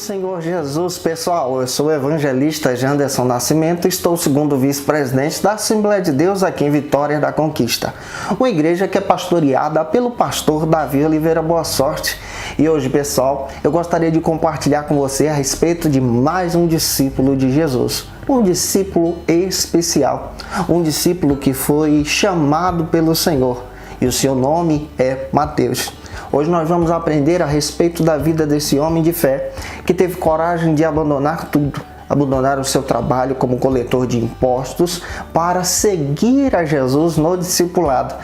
Senhor Jesus, pessoal, eu sou o evangelista Janderson Nascimento e estou segundo vice-presidente da Assembleia de Deus aqui em Vitória da Conquista, uma igreja que é pastoreada pelo pastor Davi Oliveira Boa Sorte. E hoje, pessoal, eu gostaria de compartilhar com você a respeito de mais um discípulo de Jesus, um discípulo especial, um discípulo que foi chamado pelo Senhor e o seu nome é Mateus. Hoje nós vamos aprender a respeito da vida desse homem de fé que teve coragem de abandonar tudo, abandonar o seu trabalho como coletor de impostos para seguir a Jesus no discipulado.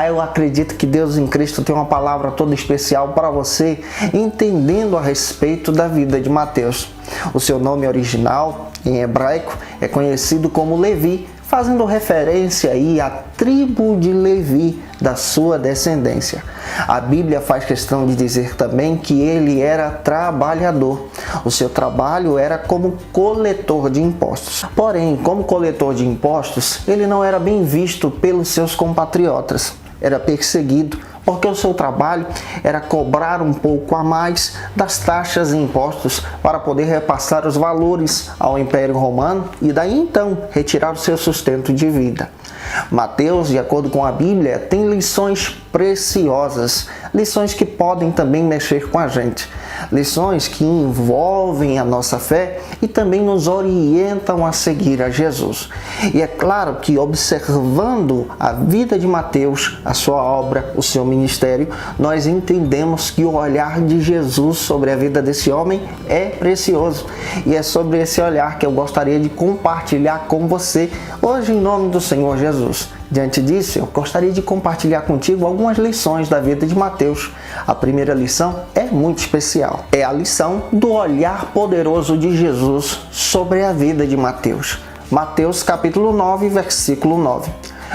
Eu acredito que Deus em Cristo tem uma palavra toda especial para você, entendendo a respeito da vida de Mateus. O seu nome original, em hebraico, é conhecido como Levi, fazendo referência aí à tribo de Levi, da sua descendência. A Bíblia faz questão de dizer também que ele era trabalhador. O seu trabalho era como coletor de impostos. Porém, como coletor de impostos, ele não era bem visto pelos seus compatriotas. Era perseguido, porque o seu trabalho era cobrar um pouco a mais das taxas e impostos para poder repassar os valores ao Império Romano e daí então retirar o seu sustento de vida. Mateus, de acordo com a Bíblia, tem lições preciosas, lições que podem também mexer com a gente, lições que envolvem a nossa fé e também nos orientam a seguir a Jesus. E é claro que observando a vida de Mateus, a sua obra, o seu ministério, nós entendemos que o olhar de Jesus sobre a vida desse homem é precioso. E é sobre esse olhar que eu gostaria de compartilhar com você hoje em nome do Senhor Jesus. Diante disso, eu gostaria de compartilhar contigo algumas lições da vida de Mateus. A primeira lição é muito especial. É a lição do olhar poderoso de Jesus sobre a vida de Mateus. Mateus capítulo 9, versículo 9.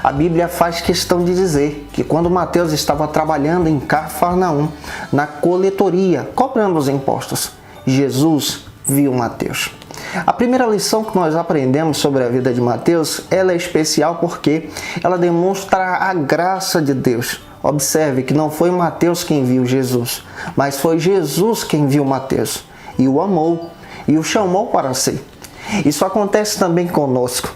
A Bíblia faz questão de dizer que quando Mateus estava trabalhando em Cafarnaum, na coletoria, cobrando os impostos, Jesus viu Mateus. A primeira lição que nós aprendemos sobre a vida de Mateus, ela é especial porque ela demonstra a graça de Deus. Observe que não foi Mateus quem viu Jesus, mas foi Jesus quem viu Mateus e o amou e o chamou para si. Isso acontece também conosco.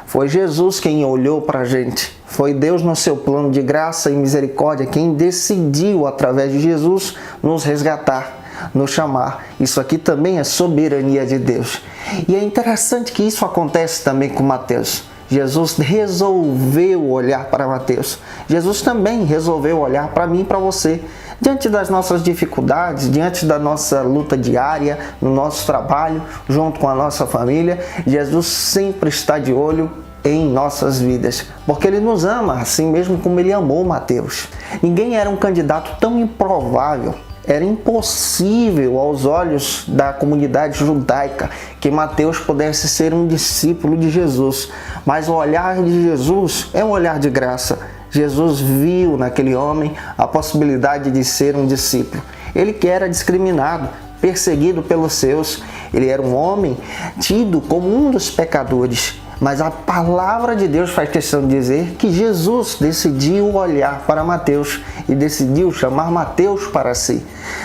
Foi Jesus quem olhou para a gente. Foi Deus no seu plano de graça e misericórdia quem decidiu, através de Jesus, nos resgatar, nos chamar. Isso aqui também é soberania de Deus. E é interessante que isso acontece também com Mateus. Jesus resolveu olhar para Mateus. Jesus também resolveu olhar para mim e para você. Diante das nossas dificuldades, diante da nossa luta diária, no nosso trabalho, junto com a nossa família, Jesus sempre está de olho em nossas vidas, porque Ele nos ama, assim mesmo como Ele amou Mateus. Ninguém era um candidato tão improvável, era impossível aos olhos da comunidade judaica que Mateus pudesse ser um discípulo de Jesus, mas o olhar de Jesus é um olhar de graça. Jesus viu naquele homem a possibilidade de ser um discípulo. Ele que era discriminado, perseguido pelos seus, ele era um homem tido como um dos pecadores. Mas a palavra de Deus faz questão de dizer que Jesus decidiu olhar para Mateus e decidiu chamar Mateus para si.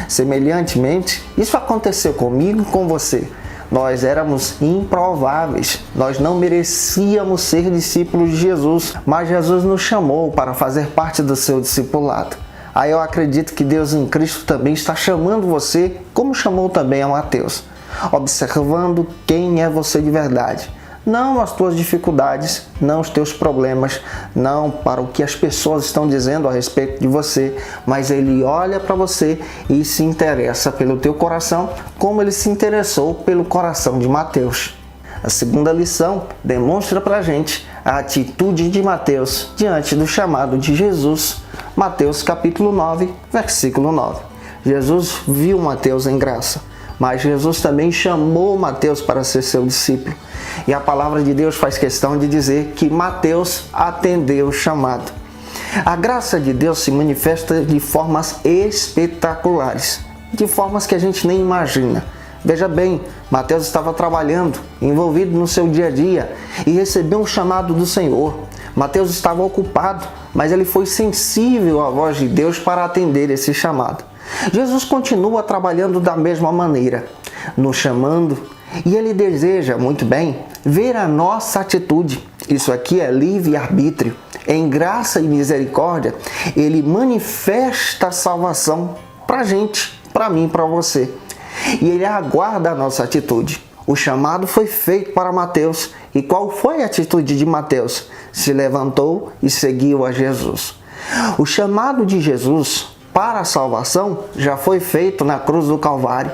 Semelhantemente, isso aconteceu comigo e com você. Nós éramos improváveis, nós não merecíamos ser discípulos de Jesus, mas Jesus nos chamou para fazer parte do seu discipulado. Eu acredito que Deus em Cristo também está chamando você, como chamou também a Mateus, observando quem é você de verdade. Não as tuas dificuldades, não os teus problemas, não para o que as pessoas estão dizendo a respeito de você, mas Ele olha para você e se interessa pelo teu coração, como Ele se interessou pelo coração de Mateus. A segunda lição demonstra para a gente a atitude de Mateus diante do chamado de Jesus. Mateus capítulo 9, versículo 9. Jesus viu Mateus em graça, mas Jesus também chamou Mateus para ser seu discípulo. E a palavra de Deus faz questão de dizer que Mateus atendeu o chamado. A graça de Deus se manifesta de formas espetaculares, de formas que a gente nem imagina. Veja bem, Mateus estava trabalhando, envolvido no seu dia a dia e recebeu um chamado do Senhor. Mateus estava ocupado, mas ele foi sensível à voz de Deus para atender esse chamado. Jesus continua trabalhando da mesma maneira. nos chamando, e Ele deseja, muito bem, ver a nossa atitude. Isso aqui é livre-arbítrio. Em graça e misericórdia, Ele manifesta a salvação para a gente, para mim, para você. E Ele aguarda a nossa atitude. O chamado foi feito para Mateus. E qual foi a atitude de Mateus? Se levantou e seguiu a Jesus. O chamado de Jesus para a salvação já foi feito na cruz do Calvário.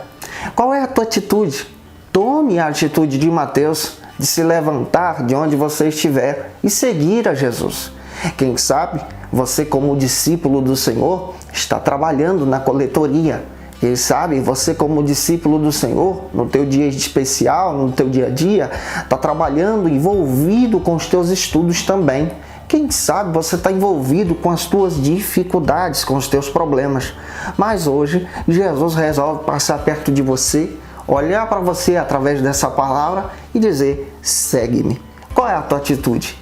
Qual é a tua atitude? Tome a atitude de Mateus de se levantar de onde você estiver e seguir a Jesus. Quem sabe você, como discípulo do Senhor, está trabalhando na coletoria. Quem sabe você, como discípulo do Senhor, no teu dia especial, no teu dia a dia, está trabalhando, envolvido com os teus estudos também. Quem sabe você está envolvido com as tuas dificuldades, com os teus problemas. Mas hoje, Jesus resolve passar perto de você, olhar para você através dessa palavra e dizer: segue-me. Qual é a tua atitude?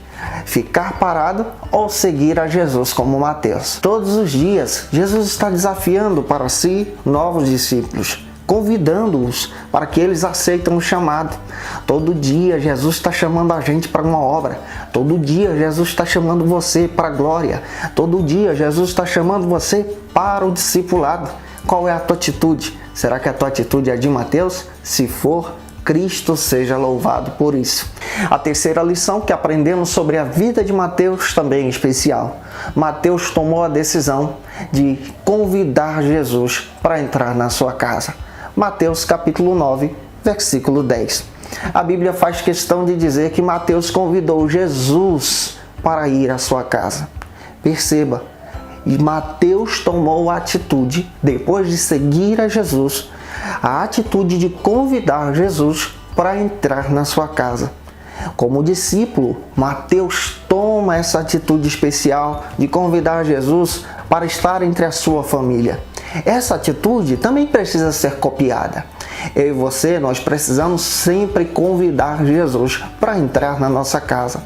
Ficar parado ou seguir a Jesus como Mateus? Todos os dias, Jesus está desafiando para si novos discípulos, convidando-os para que eles aceitem o chamado. Todo dia, Jesus está chamando a gente para uma obra. Todo dia, Jesus está chamando você para a glória. Todo dia, Jesus está chamando você para o discipulado. Qual é a tua atitude? Será que a tua atitude é de Mateus? Se for, Cristo seja louvado por isso. A terceira lição que aprendemos sobre a vida de Mateus também é especial. Mateus tomou a decisão de convidar Jesus para entrar na sua casa. Mateus capítulo 9, versículo 10. A Bíblia faz questão de dizer que Mateus convidou Jesus para ir à sua casa. Perceba, e Mateus tomou a atitude, depois de seguir a Jesus, a atitude de convidar Jesus para entrar na sua casa. Como discípulo, Mateus toma essa atitude especial de convidar Jesus para estar entre a sua família. Essa atitude também precisa ser copiada. Eu e você, nós precisamos sempre convidar Jesus para entrar na nossa casa.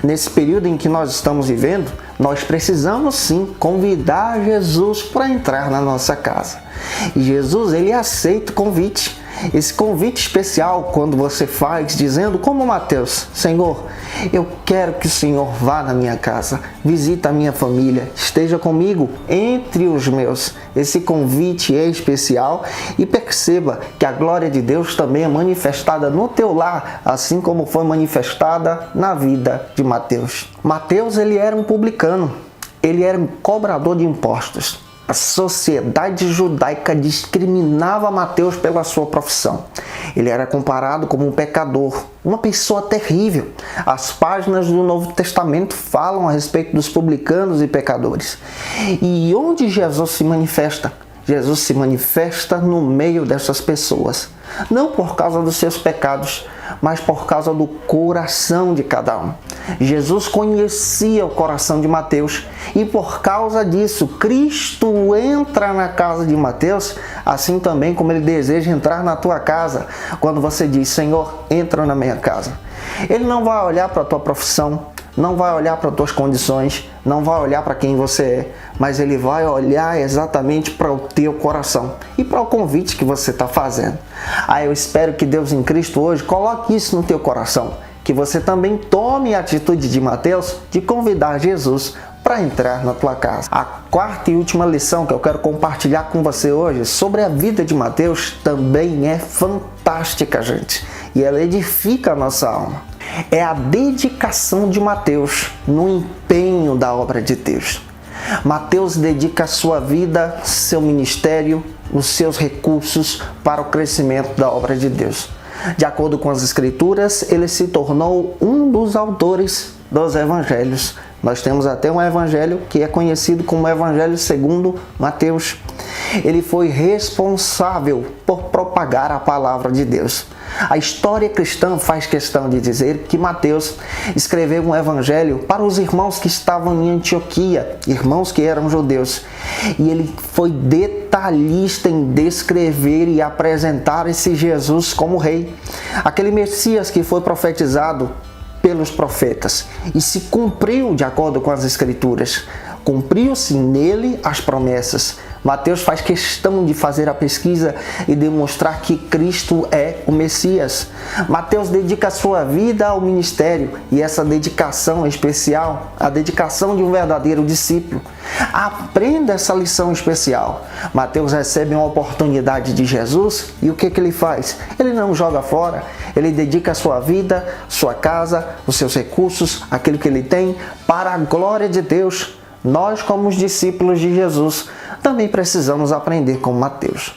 Nesse período em que nós estamos vivendo, nós precisamos sim convidar Jesus para entrar na nossa casa. E Jesus, ele aceita o convite. Esse convite especial quando você faz dizendo como Mateus: Senhor, eu quero que o Senhor vá na minha casa, visita a minha família, esteja comigo entre os meus. Esse convite é especial e perceba que a glória de Deus também é manifestada no teu lar, assim como foi manifestada na vida de Mateus. Mateus, ele era um publicano, ele era um cobrador de impostos. A sociedade judaica discriminava Mateus pela sua profissão. Ele era comparado como um pecador, uma pessoa terrível. As páginas do Novo Testamento falam a respeito dos publicanos e pecadores. E onde Jesus se manifesta? Jesus se manifesta no meio dessas pessoas. Não por causa dos seus pecados, mas por causa do coração de cada um. Jesus conhecia o coração de Mateus e por causa disso, Cristo entra na casa de Mateus, assim também como Ele deseja entrar na tua casa. Quando você diz: Senhor, entra na minha casa. Ele não vai olhar para a tua profissão, não vai olhar para as tuas condições, não vai olhar para quem você é, mas Ele vai olhar exatamente para o teu coração e para o convite que você está fazendo. Eu espero que Deus em Cristo hoje coloque isso no teu coração, que você também tome a atitude de Mateus de convidar Jesus para entrar na tua casa. A quarta e última lição que eu quero compartilhar com você hoje sobre a vida de Mateus também é fantástica, gente, e ela edifica a nossa alma. É a dedicação de Mateus no empenho da obra de Deus. Mateus dedica a sua vida, seu ministério, os seus recursos para o crescimento da obra de Deus. De acordo com as Escrituras, ele se tornou um dos autores dos evangelhos. Nós temos até um evangelho que é conhecido como Evangelho segundo Mateus. Ele foi responsável por propagar a palavra de Deus. A história cristã faz questão de dizer que Mateus escreveu um evangelho para os irmãos que estavam em Antioquia, irmãos que eram judeus. E ele foi detalhista em descrever e apresentar esse Jesus como rei. Aquele Messias que foi profetizado pelos profetas e se cumpriu de acordo com as Escrituras. cumpriu-se nele as promessas. Mateus faz questão de fazer a pesquisa e demonstrar que Cristo é o Messias. Mateus dedica a sua vida ao ministério e essa dedicação é especial, a dedicação de um verdadeiro discípulo. Aprenda essa lição especial. Mateus recebe uma oportunidade de Jesus e o que ele faz? Ele não joga fora, ele dedica a sua vida, sua casa, os seus recursos, aquilo que ele tem, para a glória de Deus. Nós, como os discípulos de Jesus, também precisamos aprender como Mateus.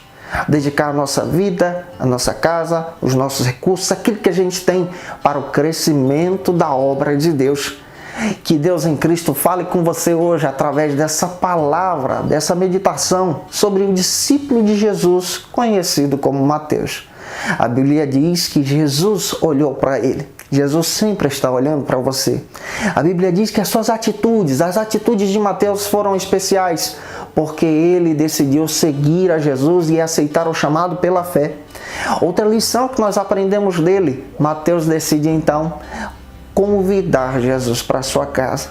Dedicar a nossa vida, a nossa casa, os nossos recursos, aquilo que a gente tem para o crescimento da obra de Deus. Que Deus em Cristo fale com você hoje através dessa palavra, dessa meditação sobre o discípulo de Jesus, conhecido como Mateus. A Bíblia diz que Jesus olhou para ele. Jesus sempre está olhando para você. A Bíblia diz que as suas atitudes, as atitudes de Mateus foram especiais, porque ele decidiu seguir a Jesus e aceitar o chamado pela fé. Outra lição que nós aprendemos dele, Mateus decide então convidar Jesus para sua casa.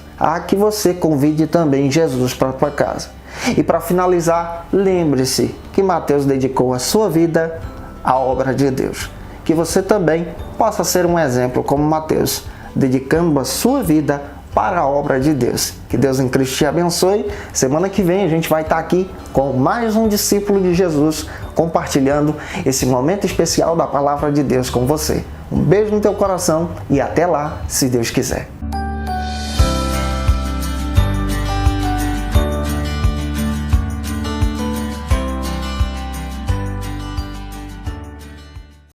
Que você convide também Jesus para a sua casa. E para finalizar, lembre-se que Mateus dedicou a sua vida à obra de Deus. Que você também possa ser um exemplo como Mateus, dedicando a sua vida para a obra de Deus. Que Deus em Cristo te abençoe. Semana que vem a gente vai estar aqui com mais um discípulo de Jesus, compartilhando esse momento especial da palavra de Deus com você. Um beijo no teu coração e até lá, se Deus quiser.